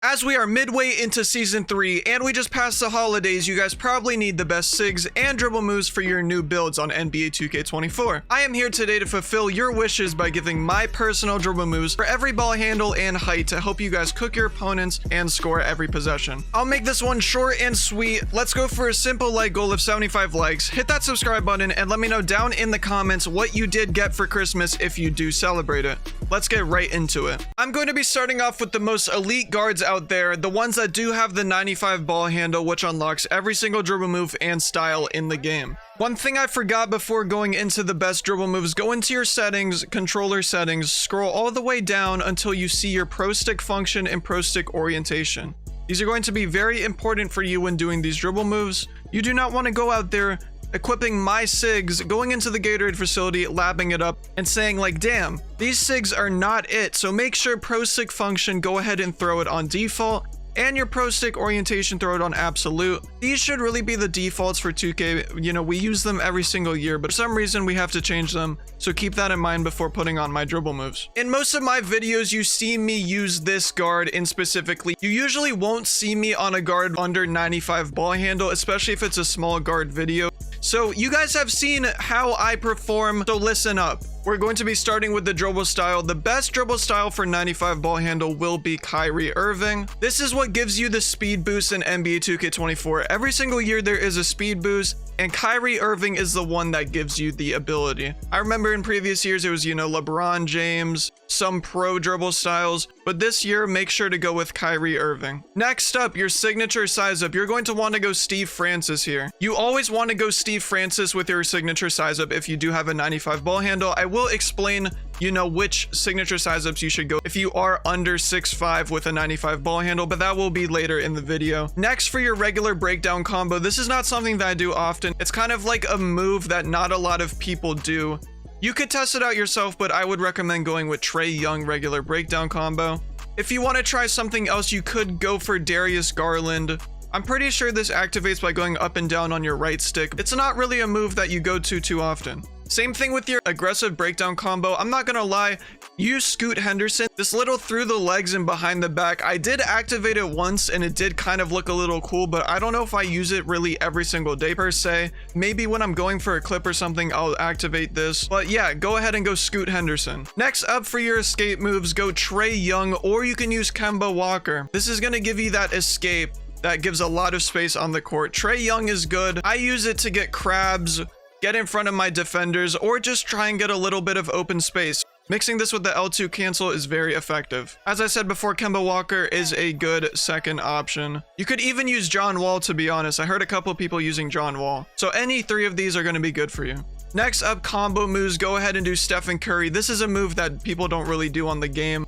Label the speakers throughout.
Speaker 1: As we are midway into Season 3 and we just passed the holidays, you guys probably need the best SIGs and dribble moves for your new builds on NBA 2K24. I am here today to fulfill your wishes by giving my personal dribble moves for every ball handle and height to help you guys cook your opponents and score every possession. I'll make this one short and sweet. Let's go for a simple like goal of 75 likes. Hit that subscribe button and let me know down in the comments what you did get for Christmas if you do celebrate it. Let's get right into it. I'm going to be starting off with the most elite guards out there, the ones that do have the 95 ball handle, which unlocks every single dribble move and style in the game. One thing I forgot before going into the best dribble moves, go into your settings, controller settings, scroll all the way down until you see your pro stick function and pro stick orientation. These are going to be very important for you when doing these dribble moves. You do not want to go out there equipping my SIGs, going into the Gatorade facility, labbing it up, and saying like, damn, these SIGs are not it. So make sure pro stick function, go ahead and throw it on default, and your pro stick orientation, throw it on absolute. These should really be the defaults for 2K. You know, we use them every single year, but for some reason we have to change them. So keep that in mind before putting on my dribble moves. In most of my videos, you see me use this guard in specifically. You usually won't see me on a guard under 95 ball handle, especially if it's a small guard video. So you guys have seen how I perform, so listen up. We're going to be starting with the dribble style. The best dribble style for 95 ball handle will be Kyrie Irving. This is what gives you the speed boost in NBA 2K24. Every single year there is a speed boost, and Kyrie Irving is the one that gives you the ability. I remember in previous years it was, you know, LeBron James, some pro dribble styles, but this year make sure to go with Kyrie Irving. Next up, your signature size up. You're going to want to go Steve Francis here. You always want to go Steve Francis with your signature size up if you do have a 95 ball handle. I will explain, you know, which signature size ups you should go if you are under 6'5" with a 95 ball handle, but that will be later in the video. Next, for your regular breakdown combo, this is not something that I do often. It's kind of like a move that not a lot of people do. You could test it out yourself, but I would recommend going with Trae Young regular breakdown combo. If you want to try something else, you could go for Darius Garland. I'm pretty sure this activates by going up and down on your right stick. It's not really a move that you go to too often. Same thing with your aggressive breakdown combo. I'm not gonna lie, use Scoot Henderson. This little through the legs and behind the back, I did activate it once and it did kind of look a little cool, but I don't know if I use it really every single day per se. Maybe when I'm going for a clip or something, I'll activate this. But yeah, go ahead and go Scoot Henderson. Next up for your escape moves, go Trae Young, or you can use Kemba Walker. This is gonna give you that escape that gives a lot of space on the court. Trae Young is good. I use it to get crabs, get in front of my defenders, or just try and get a little bit of open space. Mixing this with the L2 cancel is very effective. As I said before, Kemba Walker is a good second option. You could even use John Wall, to be honest. I heard a couple people using John Wall. So any three of these are going to be good for you. Next up, combo moves. Go ahead and do Stephen Curry. This is a move that people don't really do on the game.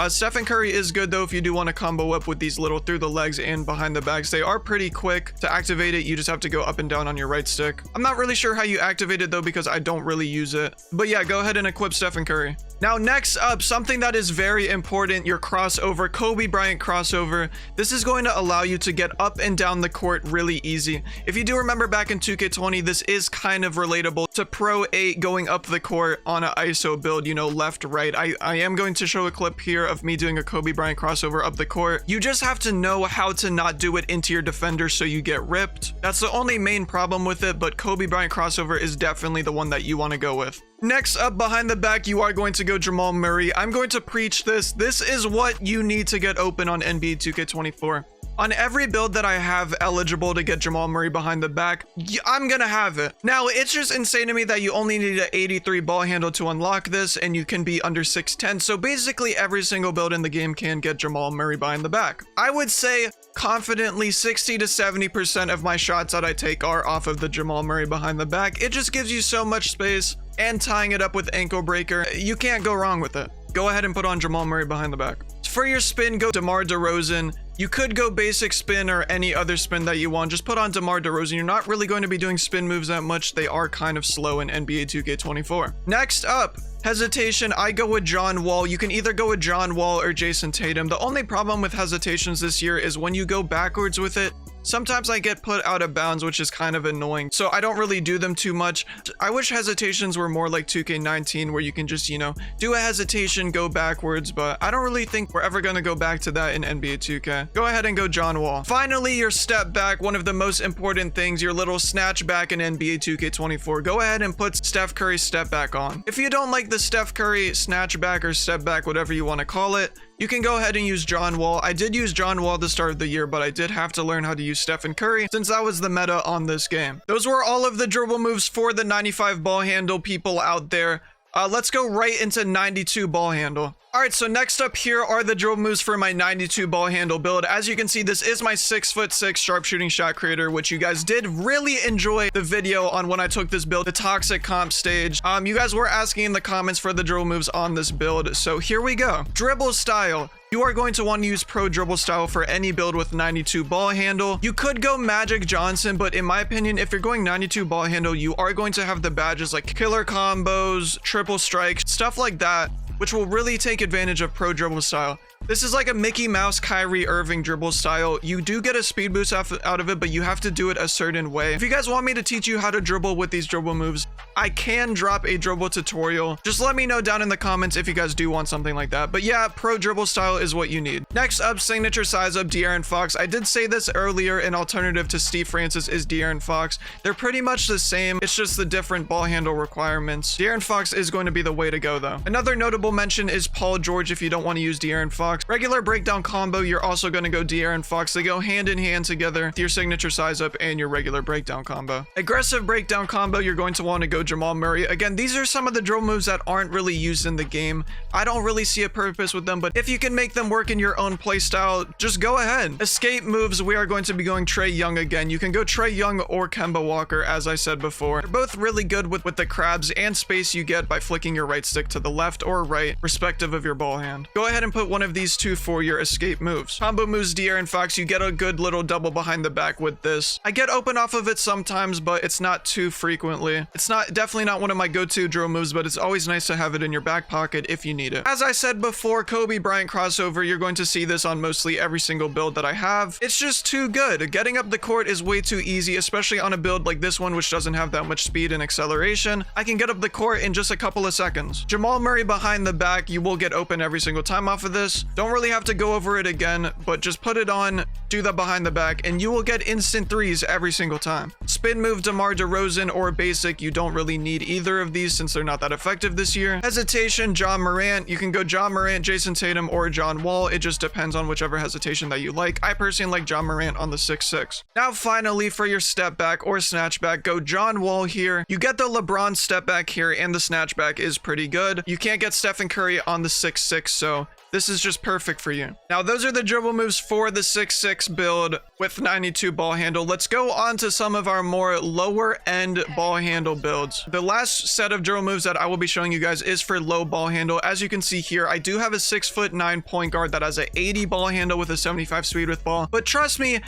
Speaker 1: Stephen Curry is good though if you do want to combo up with these little through the legs and behind the backs. They are pretty quick to activate it. You just have to go up and down on your right stick. I'm not really sure how you activate it though because I don't really use it. But yeah, go ahead and equip Stephen Curry. Now next up, something that is very important, your crossover, Kobe Bryant crossover. This is going to allow you to get up and down the court really easy. If you do remember back in 2K20, this is kind of relatable to Pro 8 going up the court on an ISO build, you know, left, right. I am going to show a clip here of me doing a Kobe Bryant crossover up the court. You just have to know how to not do it into your defender so you get ripped. That's the only main problem with it, but Kobe Bryant crossover is definitely the one that you want to go with. Next up, behind the back, you are going to go Jamal Murray. I'm going to preach this. This is what you need to get open on NBA 2K24. On every build that I have eligible to get Jamal Murray behind the back, I'm gonna have it. Now, it's just insane to me that you only need an 83 ball handle to unlock this, and you can be under 6'10". So basically, every single build in the game can get Jamal Murray behind the back. I would say confidently 60 to 70% of my shots that I take are off of the Jamal Murray behind the back. It just gives you so much space, and tying it up with ankle breaker, you can't go wrong with it. Go ahead and put on Jamal Murray behind the back. For your spin, go DeMar DeRozan. You could go basic spin or any other spin that you want. Just put on DeMar DeRozan. You're not really going to be doing spin moves that much. They are kind of slow in NBA 2K24. Next up, hesitation. I go with John Wall. You can either go with John Wall or Jason Tatum. The only problem with hesitations this year is when you go backwards with it, sometimes I get put out of bounds, which is kind of annoying. So I don't really do them too much. I wish hesitations were more like 2K19 where you can just, you know, do a hesitation, go backwards, but I don't really think we're ever going to go back to that in NBA 2K. Go ahead and go John Wall. Finally, your step back, one of the most important things, your little snatch back in NBA 2K24. Go ahead and put Steph Curry's step back on. If you don't like the Steph Curry snatch back or step back, whatever you want to call it, you can go ahead and use John Wall. I did use John Wall at the start of the year, but I did have to learn how to use Stephen Curry since that was the meta on this game. Those were all of the dribble moves for the 95 ball handle people out there. Let's go right into 92 ball handle. All right, so next up here are the dribble moves for my 92 ball handle build. As you can see, this is my 6'6" sharpshooting shot creator, which you guys did really enjoy the video on when I took this build, the toxic comp stage. You guys were asking in the comments for the dribble moves on this build, so here we go. Dribble style. You are going to want to use pro dribble style for any build with 92 ball handle. You could go Magic Johnson, but in my opinion, if you're going 92 ball handle, you are going to have the badges like killer combos, triple strikes, stuff like that, which will really take advantage of pro dribble style. This is like a Mickey Mouse, Kyrie Irving dribble style. You do get a speed boost out of it, but you have to do it a certain way. If you guys want me to teach you how to dribble with these dribble moves, I can drop a dribble tutorial. Just let me know down in the comments if you guys do want something like that. But yeah, pro dribble style is what you need. Next up, signature size up De'Aaron Fox. I did say this earlier, an alternative to Steve Francis is De'Aaron Fox. They're pretty much the same. It's just the different ball handle requirements. De'Aaron Fox is going to be the way to go though. Another notable mention is Paul George if you don't want to use De'Aaron Fox. Regular breakdown combo, you're also going to go De'Aaron Fox. They go hand in hand together with your signature size up and your regular breakdown combo. Aggressive breakdown combo, you're going to want to go Jamal Murray. Again, these are some of the dribble moves that aren't really used in the game. I don't really see a purpose with them, but if you can make them work in your own playstyle, just go ahead. Escape moves, we are going to be going Trae Young again. You can go Trae Young or Kemba Walker, as I said before. They're both really good with the crabs and space you get by flicking your right stick to the left or right, respective of your ball hand. Go ahead and put one of these two for your escape moves. Combo moves De'Aaron Fox, you get a good little double behind the back with this. I get open off of it sometimes, but it's not too frequently. It's definitely not one of my go-to drill moves, but it's always nice to have it in your back pocket if you need it. As I said before, Kobe Bryant crossover, you're going to see this on mostly every single build that I have. It's just too good. Getting up the court is way too easy, especially on a build like this one, which doesn't have that much speed and acceleration. I can get up the court in just a couple of seconds. Jamal Murray behind the back, you will get open every single time off of this. Don't really have to go over it again, but just put it on, do that behind the back, and you will get instant threes every single time. Spin move DeMar DeRozan or basic, you don't really need either of these since they're not that effective this year. Hesitation, John Morant, you can go John Morant, Jason Tatum, or John Wall. It just depends on whichever hesitation that you like. I personally like John Morant on the 6'6". Now finally, for your step back or snatch back, go John Wall here. You get the LeBron step back here, and the snatch back is pretty good. You can't get Stephen Curry on the 6'6", so this is just perfect for you. Now, those are the dribble moves for the 6'6" build with 92 ball handle. Let's go on to some of our more lower end ball handle builds. The last set of dribble moves that I will be showing you guys is for low ball handle. As you can see here, I do have a 6'9" point guard that has an 80 ball handle with a 75 speed with ball. But trust me,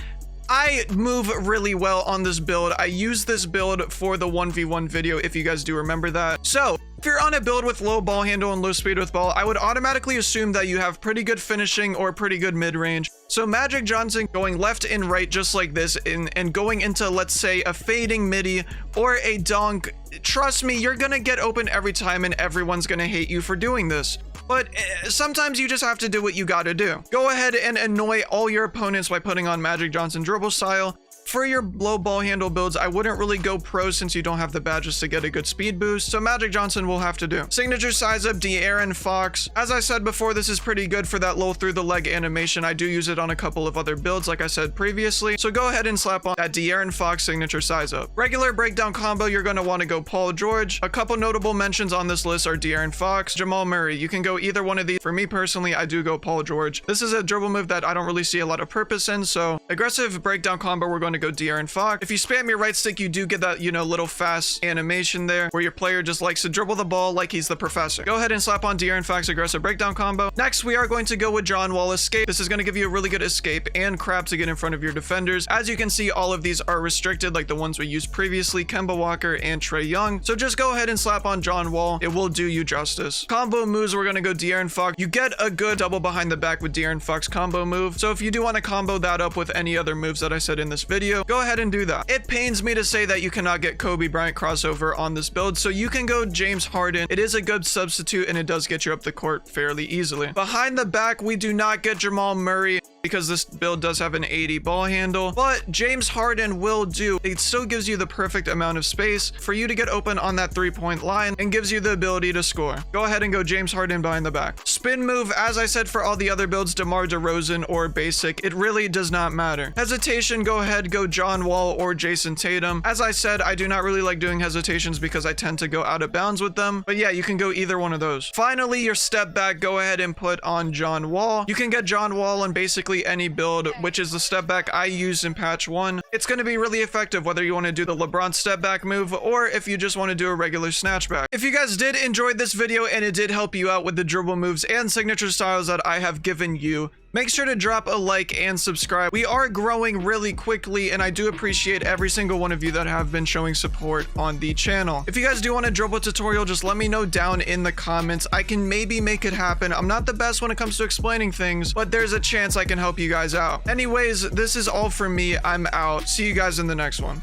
Speaker 1: I move really well on this build. I use this build for the 1v1 video, if you guys do remember that. So if you're on a build with low ball handle and low speed with ball, I would automatically assume that you have pretty good finishing or pretty good mid-range. So Magic Johnson going left and right just like this and going into, let's say, a fading midi or a dunk, trust me, you're gonna get open every time and everyone's gonna hate you for doing this. But sometimes you just have to do what you gotta do. Go ahead and annoy all your opponents by putting on Magic Johnson dribble style. For your low ball handle builds, I wouldn't really go pro since you don't have the badges to get a good speed boost, so Magic Johnson will have to do. Signature size up De'Aaron Fox. As I said before, this is pretty good for that low through the leg animation. I do use it on a couple of other builds like I said previously, so go ahead and slap on that De'Aaron Fox signature size up. Regular breakdown combo, you're going to want to go Paul George. A couple notable mentions on this list are De'Aaron Fox, Jamal Murray. You can go either one of these. For me personally, I do go Paul George. This is a dribble move that I don't really see a lot of purpose in, so aggressive breakdown combo, we're going to to go DRIBBLE. If you spam your right stick, you do get that, you know, little fast animation there where your player just likes to dribble the ball like he's the professor. Go ahead and slap on DRIBBLE's aggressive breakdown combo. Next, we are going to go with John Wall escape. This is going to give you a really good escape and crab to get in front of your defenders. As you can see, all of these are restricted like the ones we used previously, Kemba Walker and Trae Young. So just go ahead and slap on John Wall. It will do you justice. Combo moves, we're going to go DRIBBLE. You get a good double behind the back with DRIBBLE's combo move. So if you do want to combo that up with any other moves that I said in this video, go ahead and do that. It pains me to say that you cannot get Kobe Bryant crossover on this build, so you can go James Harden. It is a good substitute and it does get you up the court fairly easily. Behind the back, we do not get Jamal Murray because this build does have an 80 ball handle, but James Harden will do. It still gives you the perfect amount of space for you to get open on that 3-point line and gives you the ability to score. Go ahead and go James Harden behind the back. Spin move, as I said for all the other builds, DeMar DeRozan or basic, it really does not matter. Hesitation, go ahead, go John Wall or Jason Tatum. As I said, I do not really like doing hesitations because I tend to go out of bounds with them, but yeah, you can go either one of those. Finally, your step back, go ahead and put on John Wall. You can get John Wall on basically any build, which is the step back I used in patch 1. It's going to be really effective whether you want to do the LeBron step back move or if you just want to do a regular snatch back. If you guys did enjoy this video and it did help you out with the dribble moves and signature styles that I have given you, make sure to drop a like and subscribe. We are growing really quickly and I do appreciate every single one of you that have been showing support on the channel. If you guys do want a dribble tutorial, just let me know down in the comments. I can maybe make it happen. I'm not the best when it comes to explaining things, but there's a chance I can help you guys out. Anyways, this is all for me. I'm out. See you guys in the next one.